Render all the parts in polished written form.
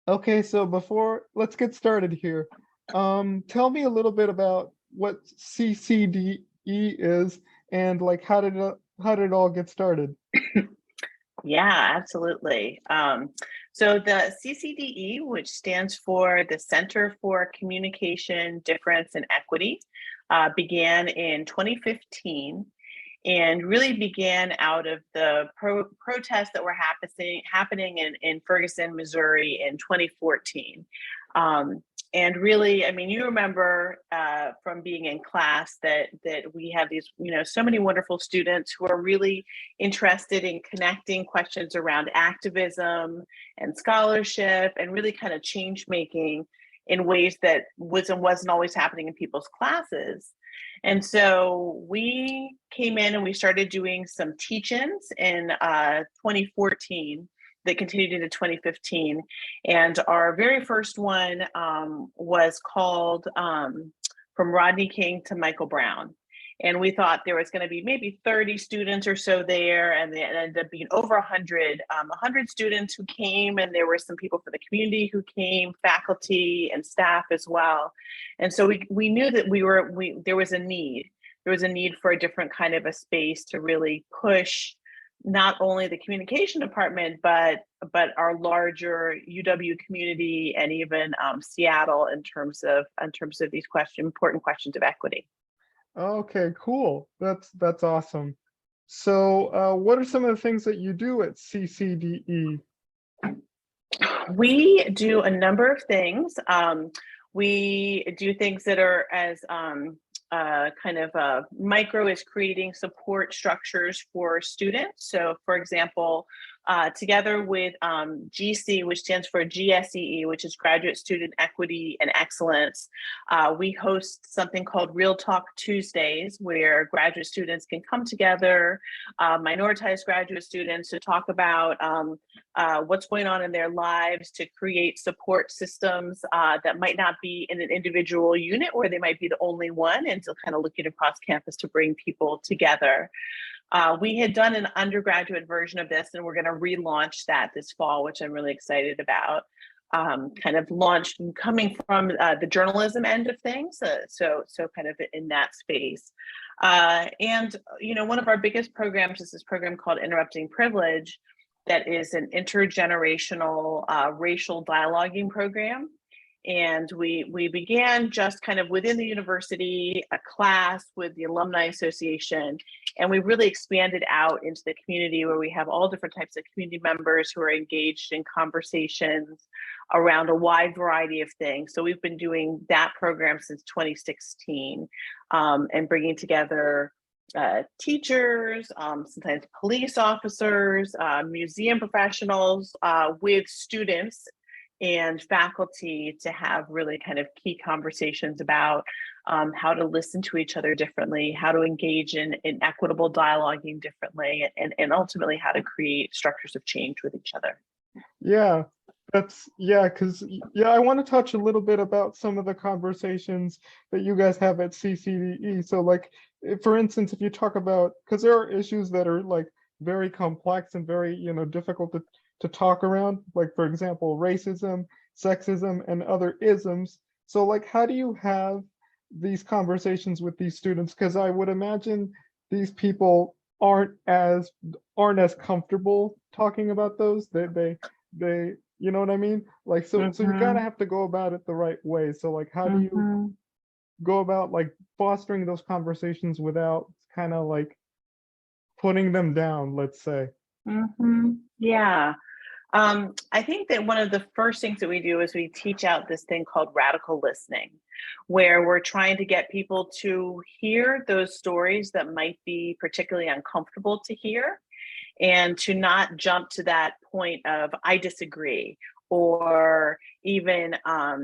Okay, so let's get started here. Tell me a little bit about what CCDE is and like how did it all get started? Yeah, absolutely. So the CCDE, which stands for the Center for Communication, Difference, and Equity, began in 2015 and really began out of the protests that were happening in Ferguson, Missouri in 2014. Um, and really, I mean, you remember from being in class that we have these, so many wonderful students who are really interested in connecting questions around activism and scholarship and really kind of change making in ways that wasn't always happening in people's classes. And so we came in and we started doing some teach-ins in 2014 that continued into 2015. And our very first one was called From Rodney King to Michael Brown. And we thought there was going to be maybe 30 students or so there, and it ended up being over 100 students who came, and there were some people from the community who came, faculty and staff as well. And so we knew that there was a need. There was a need for a different kind of a space to really push not only the communication department, but our larger UW community and even Seattle in terms of these important questions of equity. Okay, cool. That's awesome. So, what are some of the things that you do at CCDE? We do a number of things. We do things that are as kind of micro is creating support structures for students. So for example, together with GC, which stands for GSEE, which is Graduate Student Equity and Excellence, we host something called Real Talk Tuesdays, where graduate students can come together, minoritized graduate students, to talk about what's going on in their lives, to create support systems that might not be in an individual unit where they might be the only one, and to kind of looking across campus to bring people together. We had done an undergraduate version of this, and we're going to relaunch that this fall, which I'm really excited about. Kind of launched coming from the journalism end of things, so kind of in that space. And one of our biggest programs is this program called Interrupting Privilege, that is an intergenerational racial dialoguing program. And we began just kind of within the university, a class with the Alumni Association, and we really expanded out into the community, where we have all different types of community members who are engaged in conversations around a wide variety of things. So we've been doing that program since 2016, and bringing together teachers, sometimes police officers, museum professionals, with students and faculty, to have really kind of key conversations about how to listen to each other differently, how to engage in equitable dialoguing differently, and ultimately how to create structures of change with each other. Yeah, because I want to touch a little bit about some of the conversations that you guys have at CCDE. So like, for instance, if you talk about, because there are issues that are like very complex and very, difficult to talk around, like for example, racism, sexism, and other isms. So like, how do you have these conversations with these students? Because I would imagine these people aren't as comfortable talking about those. They you know what I mean? Like, so you kind Mm-hmm. of have to go about it the right way. So like, how do you Mm-hmm. go about like fostering those conversations without kind of like putting them down, let's say? Mm-hmm. Yeah. I think that one of the first things that we do is we teach out this thing called radical listening, where we're trying to get people to hear those stories that might be particularly uncomfortable to hear, and to not jump to that point of I disagree, or even I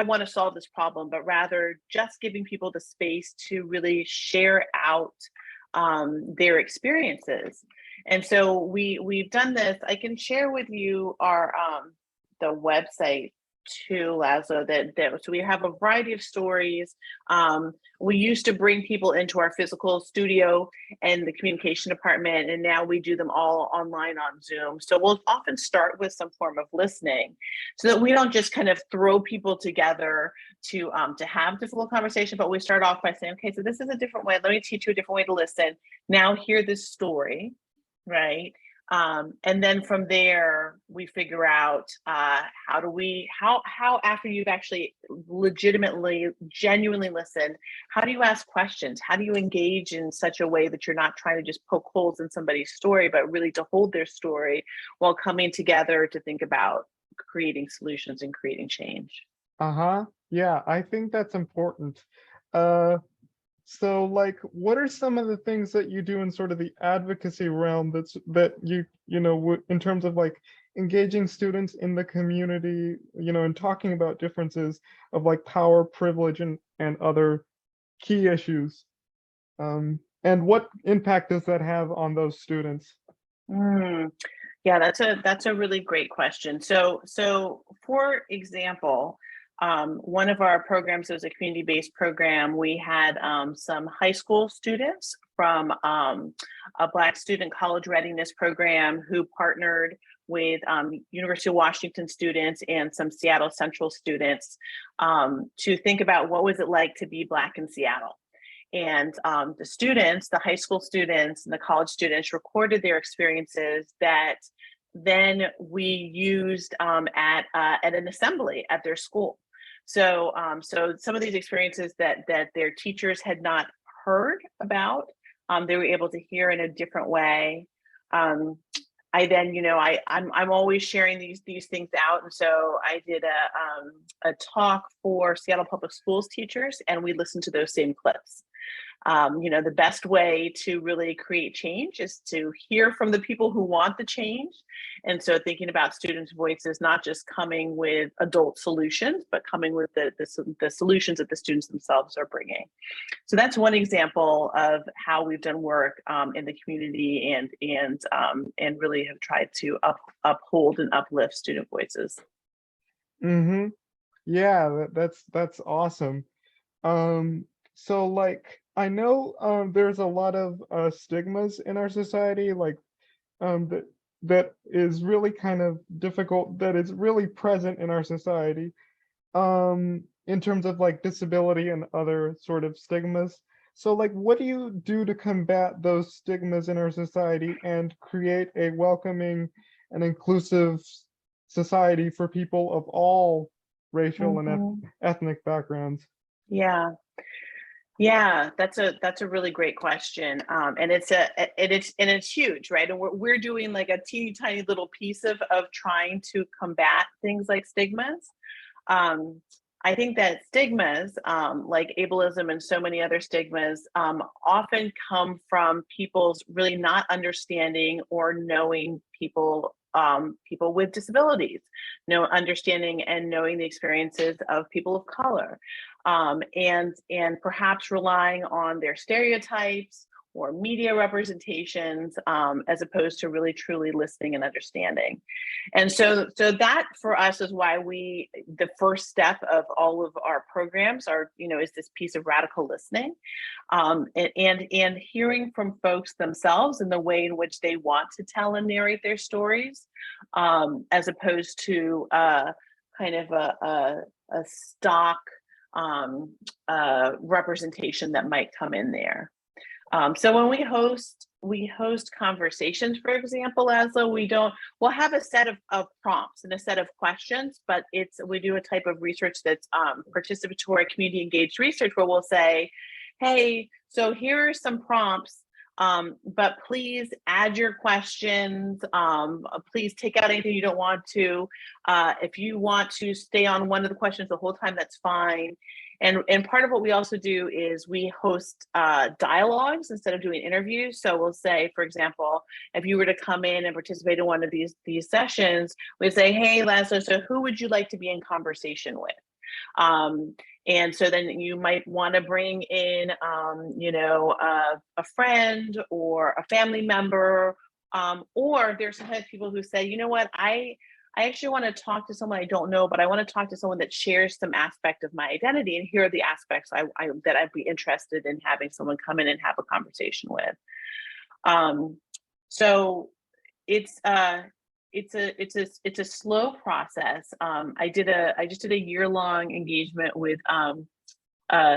want to solve this problem, but rather just giving people the space to really share out their experiences. And so we've done this. I can share with you our the website too, Lazo, so we have a variety of stories. We used to bring people into our physical studio and the communication department, and now we do them all online on Zoom. So we'll often start with some form of listening so that we don't just kind of throw people together to have difficult conversation, but we start off by saying, okay, so this is a different way. Let me teach you a different way to listen. Now hear this story, right? And then from there, we figure out how after you've actually legitimately, genuinely listened, how do you ask questions? How do you engage in such a way that you're not trying to just poke holes in somebody's story, but really to hold their story while coming together to think about creating solutions and creating change? Uh-huh. Yeah, I think that's important. Uh, So like, what are some of the things that you do in sort of the advocacy realm that you know, in terms of like engaging students in the community, you know, and talking about differences of like power, privilege, and other key issues? And what impact does that have on those students? Mm, yeah, that's a really great question. So for example, one of our programs was a community-based program. We had some high school students from a Black student college readiness program who partnered with University of Washington students and some Seattle Central students to think about what was it like to be Black in Seattle. And the students, the high school students and the college students recorded their experiences that then we used at an assembly at their school. So some of these experiences that their teachers had not heard about, they were able to hear in a different way. I then, I'm always sharing these things out, and so I did a talk for Seattle Public Schools teachers, and we listened to those same clips. The best way to really create change is to hear from the people who want the change. And so thinking about students' voices, not just coming with adult solutions, but coming with the solutions that the students themselves are bringing. So that's one example of how we've done work in the community and really have tried to uphold and uplift student voices. Mm-hmm. Yeah, that's awesome. So like I know there's a lot of stigmas in our society, like that is really kind of difficult, that is really present in our society, in terms of like disability and other sort of stigmas. So like what do you do to combat those stigmas in our society and create a welcoming and inclusive society for people of all racial and Mhm. ethnic backgrounds? Yeah. Yeah, that's a really great question, and it's huge, right? And we're doing like a teeny tiny little piece of trying to combat things like stigmas. Um, I think that stigmas, like ableism and so many other stigmas, often come from people's really not understanding or knowing people with disabilities, understanding and knowing the experiences of people of color, and perhaps relying on their stereotypes or media representations as opposed to really truly listening and understanding. And so that for us is why the first step of all of our programs is this piece of radical listening, and hearing from folks themselves in the way in which they want to tell and narrate their stories, as opposed to kind of a stock representation that might come in there. So when we host conversations, for example, Laszlo, we'll have a set of prompts and a set of questions, but we do a type of research that's participatory, community engaged research, where we'll say, hey, so here are some prompts, but please add your questions. Please take out anything you don't want to. If you want to stay on one of the questions the whole time, that's fine. And part of what we also do is we host dialogues instead of doing interviews. So we'll say, for example, if you were to come in and participate in one of these sessions, we'd say, hey, Laszlo, so who would you like to be in conversation with? And so then you might want to bring in, a friend or a family member, or there's sometimes people who say, you know what, I actually want to talk to someone I don't know, but I want to talk to someone that shares some aspect of my identity, and here are the aspects that I'd be interested in having someone come in and have a conversation with. So it's a slow process. I just did a year-long engagement with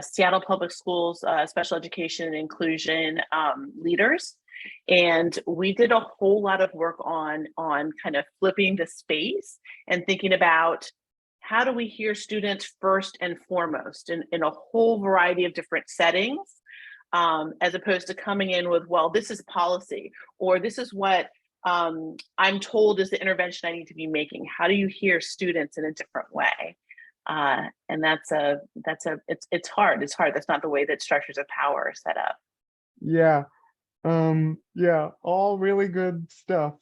Seattle Public Schools special education and inclusion leaders, and we did a whole lot of work on kind of flipping the space and thinking about how do we hear students first and foremost in a whole variety of different settings, as opposed to coming in with, well, this is policy, or this is what I'm told is the intervention I need to be making. How do you hear students in a different way? And it's hard. It's hard. That's not the way that structures of power are set up. Yeah. Yeah, all really good stuff.